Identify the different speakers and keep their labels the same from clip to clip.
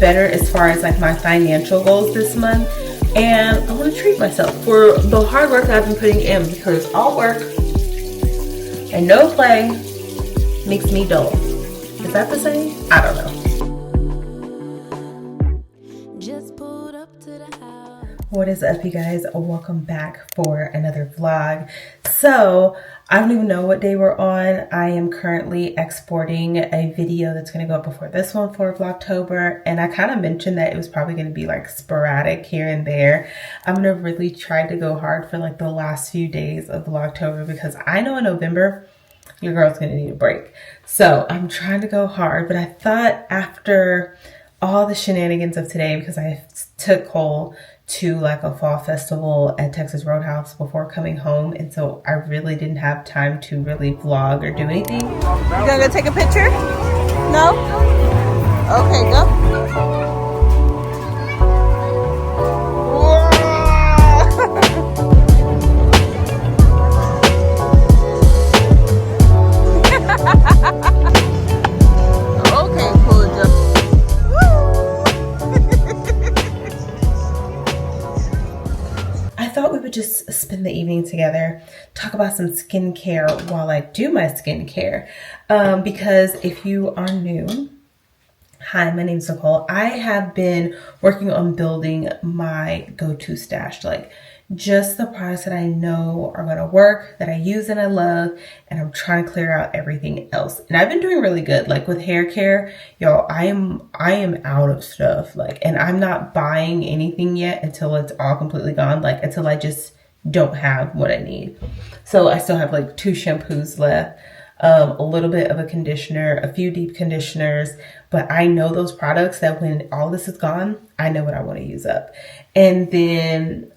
Speaker 1: better as far as like my financial goals this month. And I want to treat myself for the hard work that I've been putting in, because all work and no play makes me dull. Is that the same? I don't know. What is up, you guys? Welcome back for another vlog. So I don't even know what day we're on. I am currently exporting a video that's going to go up before this one for Vlogtober, and I kind of mentioned that it was probably going to be like sporadic here and there. I'm going to really try to go hard for like the last few days of Vlogtober, because I know in November your girl's going to need a break. So I'm trying to go hard, but I thought after all the shenanigans of today, because I took Cole to like a fall festival at Texas Roadhouse before coming home, and so I really didn't have time to really vlog or do anything. You gonna go take a picture? No? Okay, go. Just spend the evening together, talk about some skincare while I do my skincare, because if you are new, hi, my name's Nicole. I have been working on building my go-to stash, like just the products that I know are going to work, that I use and I love, and I'm trying to clear out everything else. And I've been doing really good, like with hair care, y'all. I am out of stuff, like, and I'm not buying anything yet until it's all completely gone, like until I just don't have what I need. So I still have like 2 shampoos left, a little bit of a conditioner, a few deep conditioners, but I know those products that when all this is gone, I know what I want to use up. And then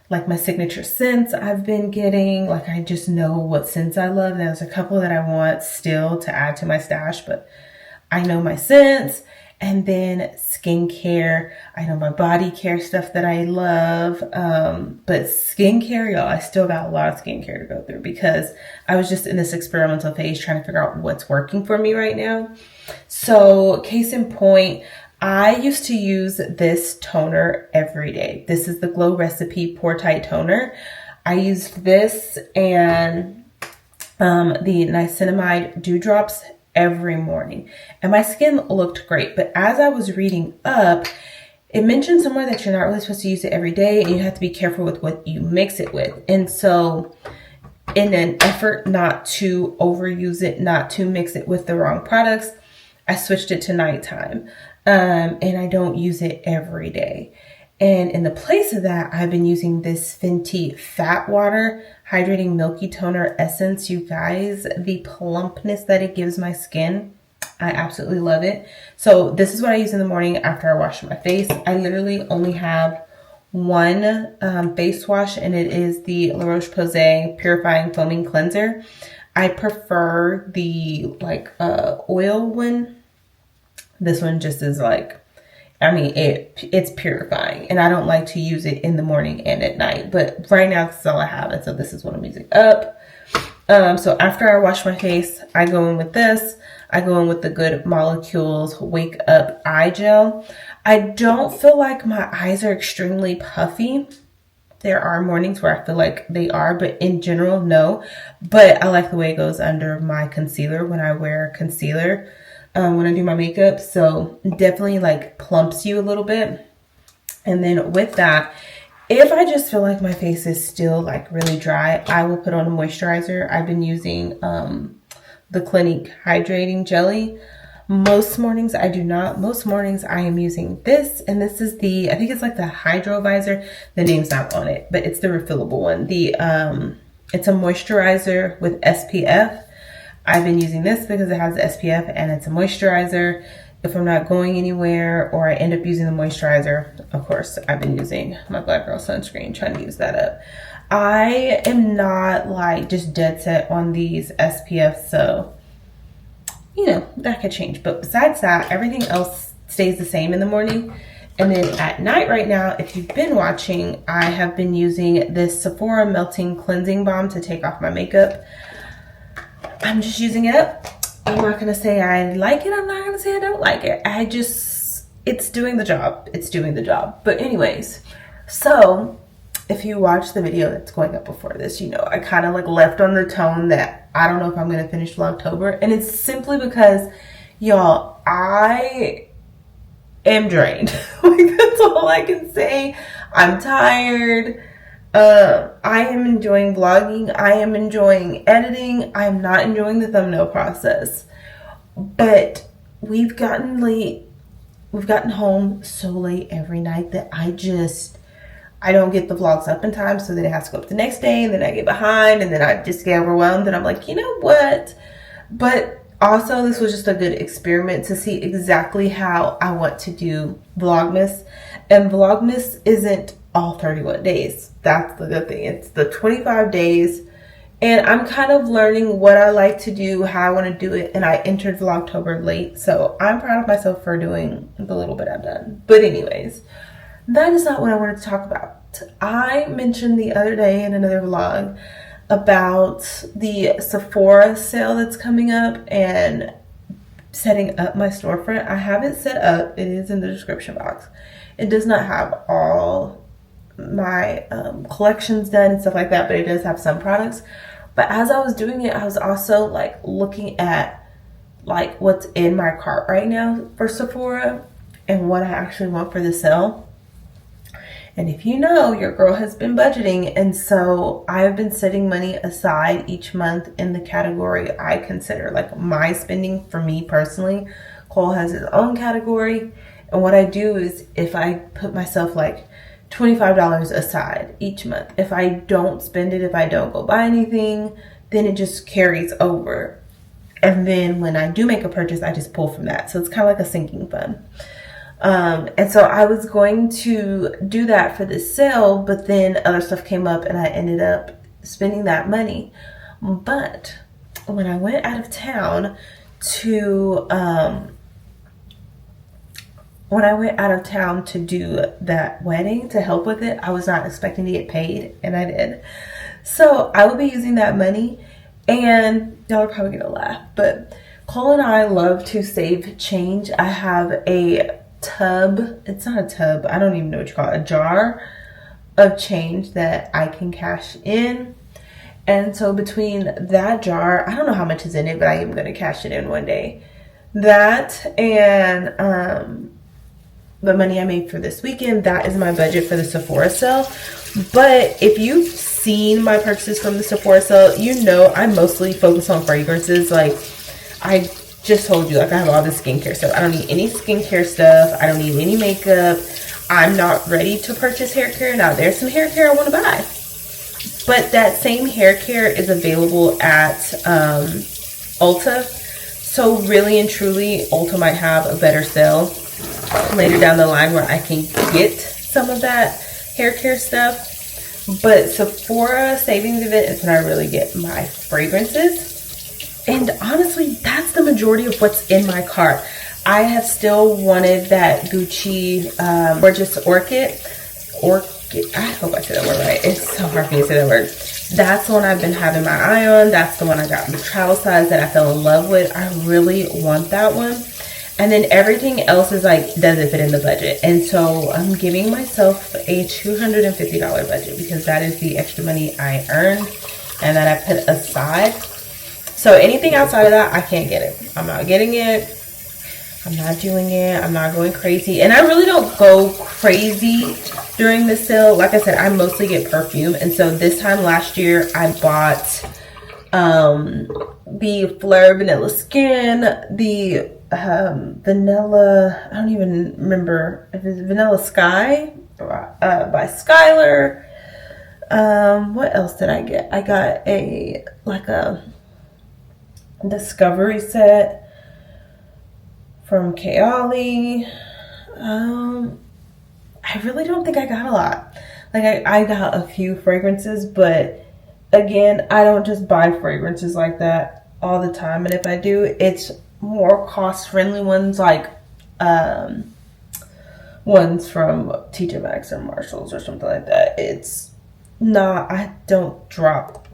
Speaker 1: like my signature scents I've been getting, like I just know what scents I love. There's a couple that I want still to add to my stash, but I know my scents. And then skincare, I know my body care stuff that I love, but skincare, y'all, I still got a lot of skincare to go through, because I was just in this experimental phase trying to figure out what's working for me right now. So case in point, I used to use this toner every day. This is the Glow Recipe Pore Tight Toner. I used this and the niacinamide dewdrops every morning, and my skin looked great. But as I was reading up, it mentioned somewhere that you're not really supposed to use it every day, and you have to be careful with what you mix it with. And so in an effort not to overuse it, not to mix it with the wrong products, I switched it to nighttime. And I don't use it every day. And in the place of that, I've been using this Fenty Fat Water Hydrating Milky Toner Essence. You guys, the plumpness that it gives my skin, I absolutely love it. So this is what I use in the morning after I wash my face. I literally only have one face wash, and it is the La Roche-Posay Purifying Foaming Cleanser. I prefer the like oil one. This one just is like, I mean, it's purifying, and I don't like to use it in the morning and at night, but right now this is all I have, and so this is what I'm using up. So after I wash my face, I go in with this. I go in with the Good Molecules Wake Up Eye Gel. I don't feel like my eyes are extremely puffy. There are mornings where I feel like they are, but in general, no. But I like the way it goes under my concealer when I wear concealer. When I do my makeup, so definitely like plumps you a little bit. And then with that, if I just feel like my face is still like really dry, I will put on a moisturizer. I've been using the Clinique Hydrating Jelly. Most mornings I do not. Most mornings I am using this, and this is the, I think it's like the Hydro Visor. The name's not on it, but it's the refillable one. It's a moisturizer with SPF. I've been using this because it has the SPF and it's a moisturizer. If I'm not going anywhere or I end up using the moisturizer, of course, I've been using my Black Girl sunscreen, trying to use that up. I am not like just dead set on these SPF, so, you know, that could change. But besides that, everything else stays the same in the morning. And then at night right now, if you've been watching, I have been using this Sephora Melting Cleansing Balm to take off my makeup. I'm just using it up. I'm not going to say I like it. I'm not going to say I don't like it. I just it's doing the job. It's doing the job. But anyways, so if you watch the video that's going up before this, you know I kind of like left on the tone that I don't know if I'm going to finish Vlogtober. And it's simply because, y'all, I am drained. Like, that's all I can say. I'm tired. I am enjoying vlogging. I am enjoying editing. I am not enjoying the thumbnail process. But we've gotten late. We've gotten home so late every night that I don't get the vlogs up in time. So then it has to go up the next day, and then I get behind, and then I just get overwhelmed, and I'm like, you know what? But also, this was just a good experiment to see exactly how I want to do Vlogmas. And Vlogmas isn't all 31 days. That's the good thing. It's the 25 days. And I'm kind of learning what I like to do, how I want to do it. And I entered Vlogtober late. So I'm proud of myself for doing the little bit I've done. But anyways, that is not what I wanted to talk about. I mentioned the other day in another vlog about the Sephora sale that's coming up and setting up my storefront. I have it set up. It is in the description box. It does not have all my collections done and stuff like that, but it does have some products. But as I was doing it, I was also like looking at like what's in my cart right now for Sephora and what I actually want for the sale. And if you know, your girl has been budgeting, and so I've been setting money aside each month in the category I consider like my spending for me personally. Cole has his own category, and what I do is if I put myself like $25 aside each month, if I don't spend it, if I don't go buy anything, then it just carries over. And then when I do make a purchase, I just pull from that. So it's kind of like a sinking fund. And so I was going to do that for this sale, but then other stuff came up and I ended up spending that money. But when I went out of town to do that wedding to help with it, I was not expecting to get paid, and I did. So I will be using that money, and y'all are probably gonna laugh, but Cole and I love to save change. I have a tub, it's not a tub, I don't even know what you call it, a jar of change that I can cash in. And so between that jar, I don't know how much is in it, but I am going to cash it in one day. That and the money I made for this weekend, that is my budget for the Sephora sale. But if you've seen my purchases from the Sephora sale, you know I mostly focus on fragrances. Like I just told you, like I have all this skincare stuff. I don't need any skincare stuff. I don't need any makeup. I'm not ready to purchase hair care. Now there's some hair care I want to buy. But that same hair care is available at Ulta. So really and truly, Ulta might have a better sale later down the line where I can get some of that hair care stuff. But Sephora Savings event is when I really get my fragrances. And honestly, that's the majority of what's in my cart. I have still wanted that Gucci Gorgeous Orchid. I hope I said that word right. It's so hard for me to say that word. That's the one I've been having my eye on. That's the one I got in the travel size that I fell in love with. I really want that one. And then everything else is like, does it fit in the budget? And so I'm giving myself a $250 budget because that is the extra money I earned and that I put aside. So anything outside of that, I can't get it. I'm not getting it. I'm not doing it. I'm not going crazy. And I really don't go crazy during the sale. Like I said, I mostly get perfume. And so this time last year, I bought the Fleur Vanilla Skin, the Vanilla, I don't even remember if it's Vanilla Sky by Skylar. What else did I get? I got a Discovery set from Kayali. I really don't think I got a lot. Like I got a few fragrances, but again, I don't just buy fragrances like that all the time. And if I do, it's more cost-friendly ones, like ones from TJ Maxx or Marshalls or something like that. It's not, I don't drop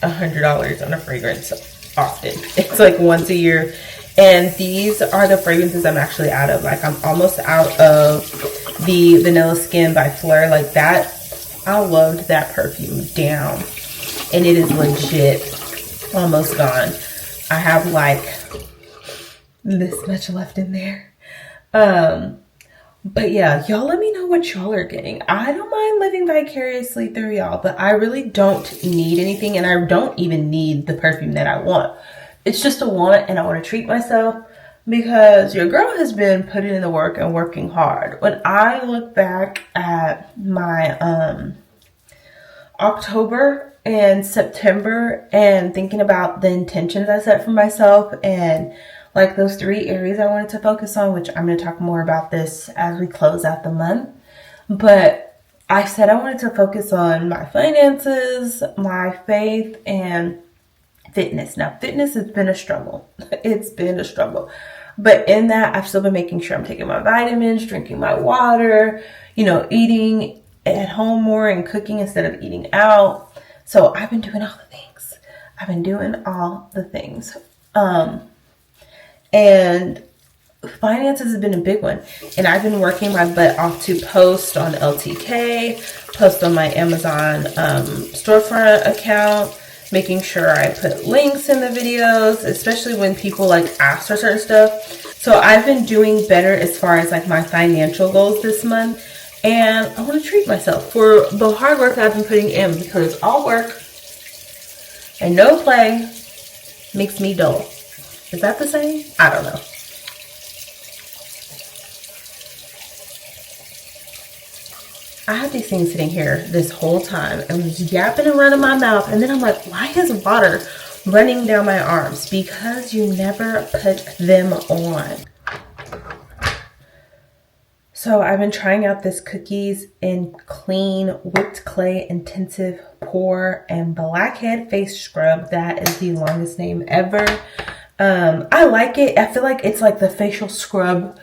Speaker 1: $100 on a fragrance often. It's like once a year And these are the fragrances I'm actually out of. Like, I'm almost out of the Vanilla Skin by Fleur. Like, that, I loved that perfume down. And it is legit almost gone. I have like this much left in there. But yeah, y'all let me know what y'all are getting. I don't mind living vicariously through y'all, but I really don't need anything, and I don't even need the perfume that I want. It's just a want, and I want to treat myself because your girl has been putting in the work and working hard. When I look back at my October and September and thinking about the intentions I set for myself and like those 3 areas I wanted to focus on, which I'm going to talk more about this as we close out the month. But I said I wanted to focus on my finances, my faith, and fitness. Now, fitness has been a struggle. It's been a struggle. But in that, I've still been making sure I'm taking my vitamins, drinking my water, you know, eating at home more and cooking instead of eating out. So I've been doing all the things. I've been doing all the things. And finances has been a big one. And I've been working my butt off to post on LTK, post on my Amazon storefront account, making sure I put links in the videos, especially when people like ask for certain stuff. So I've been doing better as far as like my financial goals this month. And I want to treat myself for the hard work I've been putting in, because all work and no play makes me dull. Is that the same? I don't know. I had these things sitting here this whole time and was yapping and running my mouth. And then I'm like, why is water running down my arms? Because you never put them on. So I've been trying out this Cookies and Clean Whipped Clay Intensive Pore and Blackhead Face Scrub. That is the longest name ever. I like it. I feel like it's like the facial scrub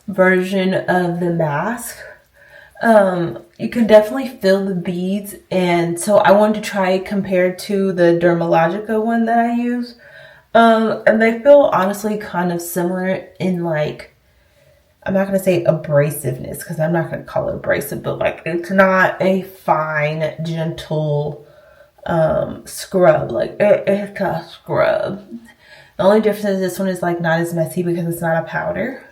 Speaker 1: version of the mask. You can definitely feel the beads, and so I wanted to try it compared to the Dermalogica one that I use. And they feel honestly kind of similar in like, I'm not going to say abrasiveness because I'm not going to call it abrasive, but like it's not a fine, gentle scrub. Like it's a scrub. The only difference is this one is like not as messy because it's not a powder.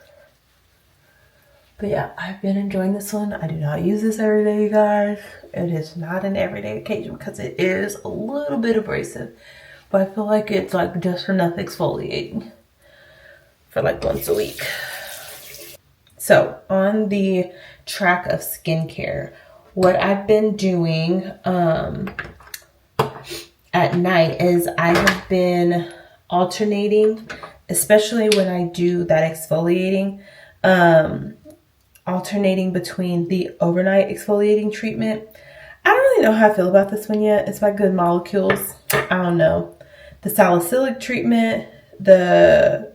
Speaker 1: But yeah, I've been enjoying this one. I do not use this every day, you guys. It is not an everyday occasion because it is a little bit abrasive. But I feel like it's like just enough exfoliating for like once a week. So on the track of skincare, what I've been doing at night is I have been alternating, especially when I do that exfoliating, alternating between the overnight exfoliating treatment. I don't really know how I feel about this one yet. It's by Good Molecules. I don't know. The salicylic treatment, the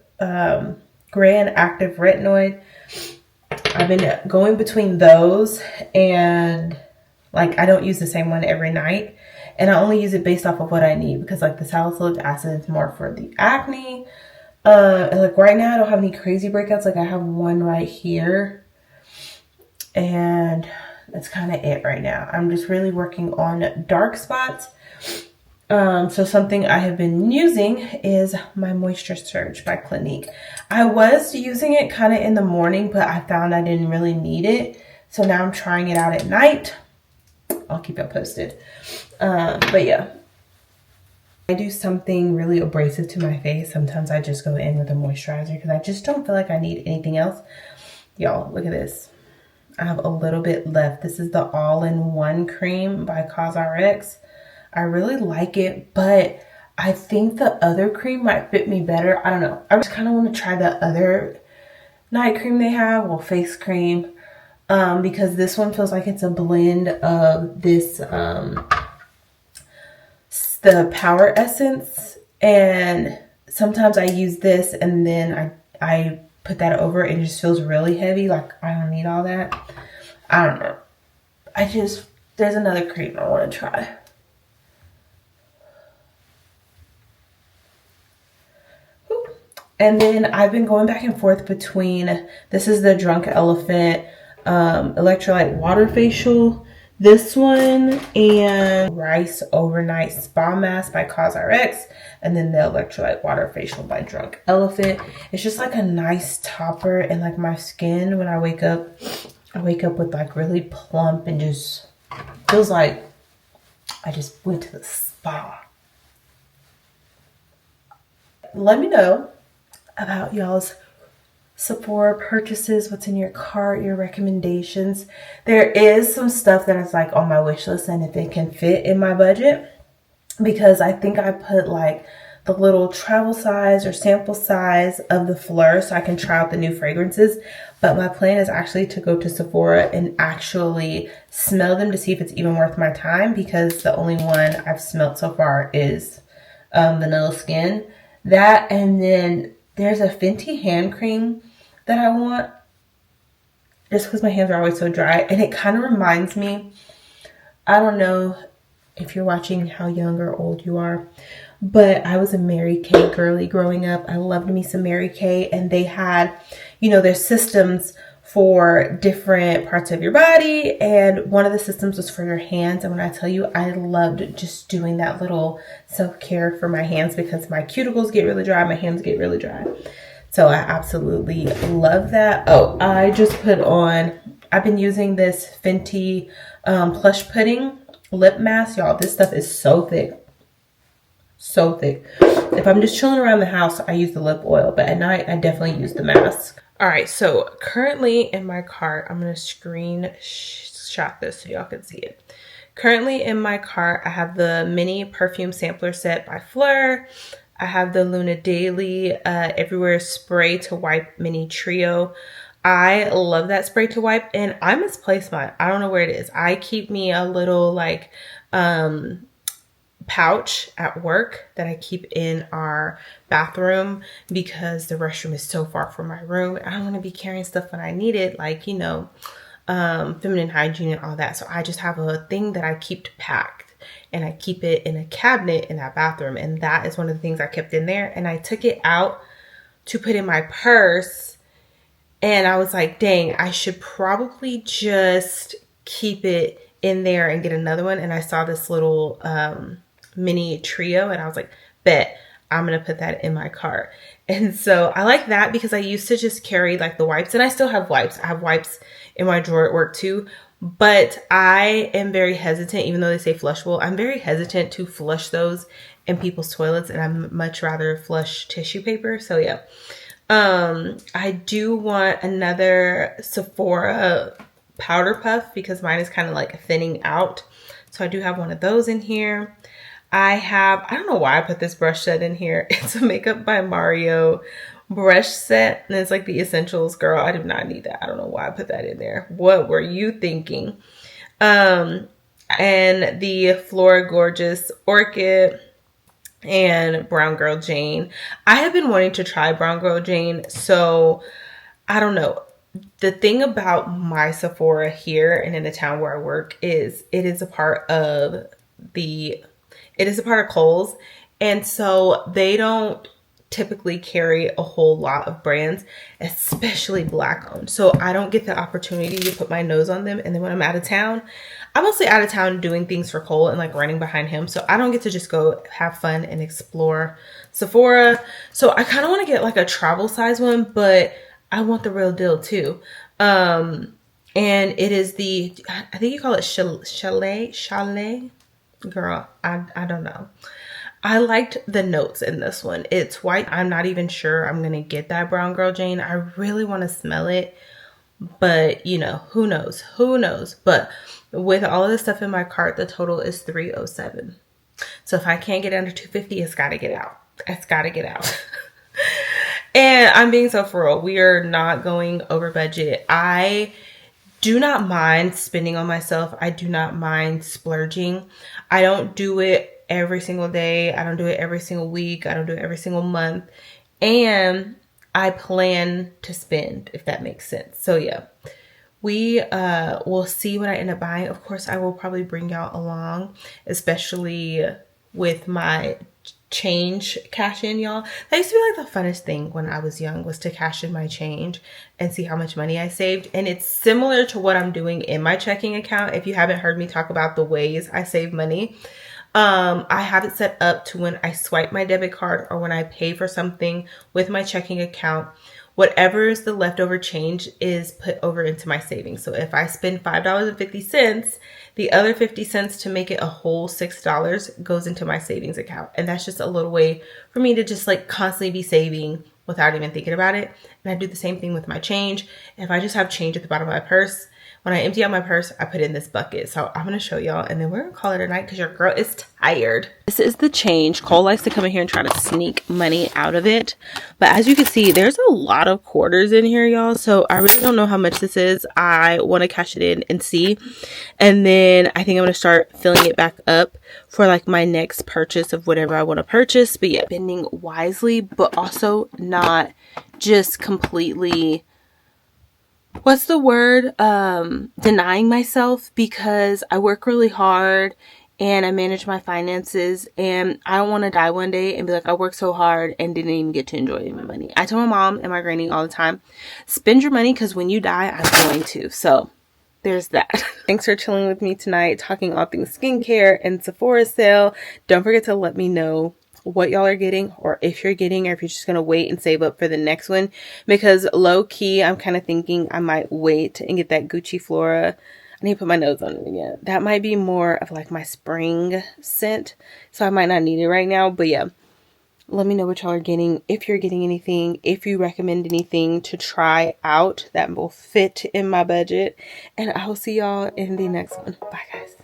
Speaker 1: Grand Active Retinoid. I've been going between those, and like I don't use the same one every night. And I only use it based off of what I need, because like the salicylic acid is more for the acne. And like right now I don't have any crazy breakouts. Like I have one right here. And that's kind of it right now. I'm just really working on dark spots. So something I have been using is my Moisture Surge by Clinique. I was using it kind of in the morning, but I found I didn't really need it. So now I'm trying it out at night. I'll keep it posted. But yeah, I do something really abrasive to my face. Sometimes I just go in with a moisturizer because I just don't feel like I need anything else. Y'all, look at this. I have a little bit left. This is the all-in-one cream by CosRx. I really like it, but I think the other cream might fit me better. I don't know. I just kind of want to try the other night cream they have, well, face cream, because this one feels like it's a blend of this, the Power Essence, and sometimes I use this and then I put that over it and it just feels really heavy. Like I don't need all that. I don't know. There's another cream I want to try. And then I've been going back and forth between, this is the Drunk Elephant electrolyte water facial, this one, and Rice Overnight Spa Mask by CosRx, and then the electrolyte water facial by Drunk Elephant. It's just like a nice topper, and like my skin when I wake up with like really plump and just feels like I just went to the spa. Let me know about y'all's Sephora purchases, what's in your cart, your recommendations. There is some stuff that is like on my wish list, and if it can fit in my budget, because I think I put like the little travel size or sample size of the Fleur so I can try out the new fragrances. But my plan is actually to go to Sephora and actually smell them to see if it's even worth my time, because the only one I've smelled so far is Vanilla Skin. That, and then there's a Fenty hand cream that I want, just because my hands are always so dry. And it kind of reminds me, I don't know if you're watching how young or old you are, but I was a Mary Kay girly growing up. I loved me some Mary Kay, and they had, you know, their systems for different parts of your body, and one of the systems was for your hands. And when I tell you, I loved just doing that little self-care for my hands, because my cuticles get really dry, my hands get really dry. So I absolutely love that. Oh, I just put on, I've been using this Fenty Plush Pudding lip mask. Y'all, this stuff is so thick. So thick. If I'm just chilling around the house, I use the lip oil, but at night I definitely use the mask. All right, so currently in my cart, I'm going to screenshot this so y'all can see it. Currently in my cart, I have the mini perfume sampler set by Fleur. I have the Luna Daily Everywhere Spray to Wipe Mini Trio. I love that spray to wipe, and I misplaced mine. I don't know where it is. I keep me a little like pouch at work that I keep in our bathroom, because the restroom is so far from my room. I don't want to be carrying stuff when I need it, like, you know, feminine hygiene and all that. So I just have a thing that I keep packed, and I keep it in a cabinet in that bathroom. And that is one of the things I kept in there. And I took it out to put in my purse, and I was like, dang, I should probably just keep it in there and get another one. And I saw this little mini trio, and I was like, bet, I'm gonna put that in my cart. And so I like that, because I used to just carry like the wipes, and I still have wipes. I have wipes in my drawer at work too, but I am very hesitant, even though they say flushable, I'm very hesitant to flush those in people's toilets, and I'd much rather flush tissue paper. So yeah, I do want another Sephora powder puff, because mine is kind of like thinning out. So I do have one of those in here. I don't know why I put this brush set in here. It's a Makeup by Mario brush set, and it's like the essentials. Girl, I do not need that. I don't know why I put that in there. What were you thinking? And the Flora Gorgeous Orchid and Brown Girl Jane. I have been wanting to try Brown Girl Jane, so I don't know. The thing about my Sephora here and in the town where I work is it is a part of Kohl's, and so they don't typically carry a whole lot of brands, especially Black owned. So I don't get the opportunity to put my nose on them. And then when I'm out of town, I'm mostly out of town doing things for Cole and like running behind him. So I don't get to just go have fun and explore Sephora. So I kind of want to get like a travel size one, but I want the real deal too. And it is I think you call it Chalet. Girl, I don't know. I liked the notes in this one. It's white. I'm not even sure I'm going to get that Brown Girl Jane. I really want to smell it, but you know, who knows? Who knows? But with all of the stuff in my cart, the total is $307. So if I can't get under $250, it's got to get out. It's got to get out. And I'm being so for real. We are not going over budget. I do not mind spending on myself. I do not mind splurging. I don't do it every single day. I don't do it every single week. I don't do it every single month. And I plan to spend, if that makes sense. So yeah, we will see what I end up buying. Of course, I will probably bring y'all along, especially with my change cash in, y'all. That used to be like the funnest thing when I was young, was to cash in my change and see how much money I saved. And it's similar to what I'm doing in my checking account. If you haven't heard me talk about the ways I save money, I have it set up to when I swipe my debit card or when I pay for something with my checking account, whatever is the leftover change is put over into my savings. So if I spend $5.50, the other 50 cents to make it a whole $6 goes into my savings account. And that's just a little way for me to just like constantly be saving without even thinking about it. And I do the same thing with my change. If I just have change at the bottom of my purse, when I empty out my purse, I put in this bucket. So I'm going to show y'all, and then we're going to call it a night because your girl is tired. This is the change. Cole likes to come in here and try to sneak money out of it. But as you can see, there's a lot of quarters in here, y'all. So I really don't know how much this is. I want to cash it in and see. And then I think I'm going to start filling it back up for like my next purchase of whatever I want to purchase. But yeah, spending wisely, but also not just completely... what's the word? Denying myself, because I work really hard and I manage my finances, and I don't want to die one day and be like, I worked so hard and didn't even get to enjoy my money. I tell my mom and my granny all the time, spend your money because when you die, I'm going to. So there's that. Thanks for chilling with me tonight, talking all things skincare and Sephora sale. Don't forget to let me know what y'all are getting, or if you're getting, or if you're just gonna wait and save up for the next one, because low key I'm kind of thinking I might wait and get that Gucci Flora. I need to put my nose on it again. That might be more of like my spring scent, so I might not need it right now. But yeah, let me know what y'all are getting, if you're getting anything, if you recommend anything to try out that will fit in my budget, and I will see y'all in the next one. Bye guys.